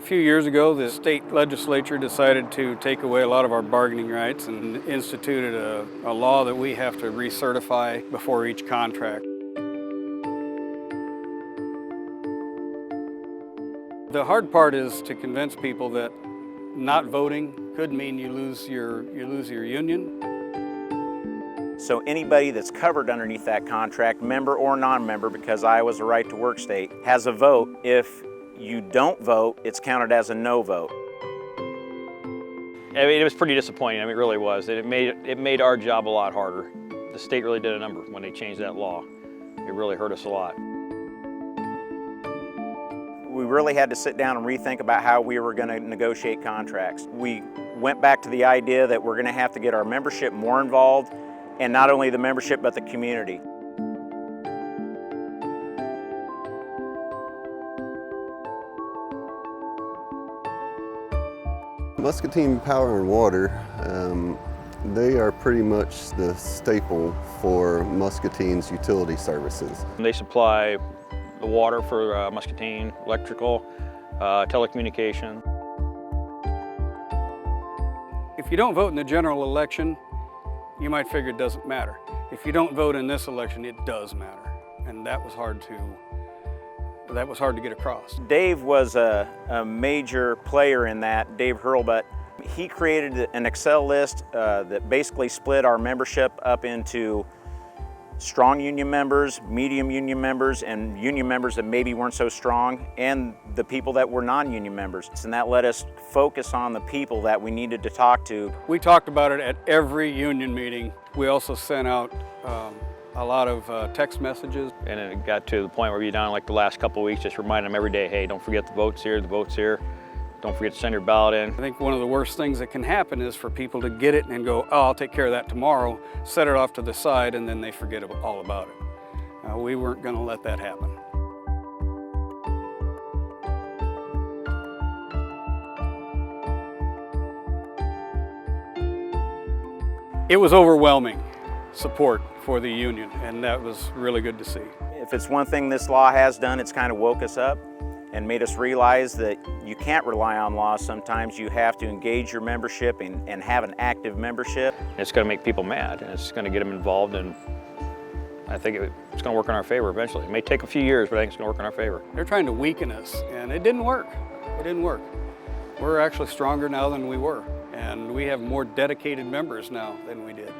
A few years ago, the state legislature decided to take away a lot of our bargaining rights and instituted a law that we have to recertify before each contract. The hard part is to convince people that not voting could mean you lose your union. So anybody that's covered underneath that contract, member or non-member, because Iowa's a right-to-work state, has a vote. If you don't vote, it's counted as a no vote. I mean, it was pretty disappointing. I mean, it really was. It made our job a lot harder. The state really did a number when they changed that law. It really hurt us a lot. We really had to sit down and rethink about how we were going to negotiate contracts. We went back to the idea that we're going to have to get our membership more involved, and not only the membership, but the community. Muscatine Power and Water, they are pretty much the staple for Muscatine's utility services. They supply the water for Muscatine, electrical, telecommunication. If you don't vote in the general election, you might figure it doesn't matter. If you don't vote in this election, it does matter. And that was hard to get across. Dave was a major player in that, Dave Hurlbut. He created an Excel list that basically split our membership up into strong union members, medium union members, and union members that maybe weren't so strong, and the people that were non-union members. And that let us focus on the people that we needed to talk to. We talked about it at every union meeting. We also sent out a lot of text messages. And it got to the point where you're down like the last couple of weeks, just remind them every day, hey, don't forget the vote's here, the vote's here. Don't forget to send your ballot in. I think one of the worst things that can happen is for people to get it and go, oh, I'll take care of that tomorrow, set it off to the side, and then they forget all about it. We weren't going to let that happen. It was overwhelming support for the union, and that was really good to see. If it's one thing this law has done, it's kind of woke us up and made us realize that you can't rely on laws. Sometimes you have to engage your membership and have an active membership. It's going to make people mad, and it's going to get them involved, and I think it's going to work in our favor eventually. It may take a few years, but I think it's going to work in our favor. They're trying to weaken us, and it didn't work. It didn't work. We're actually stronger now than we were, and we have more dedicated members now than we did.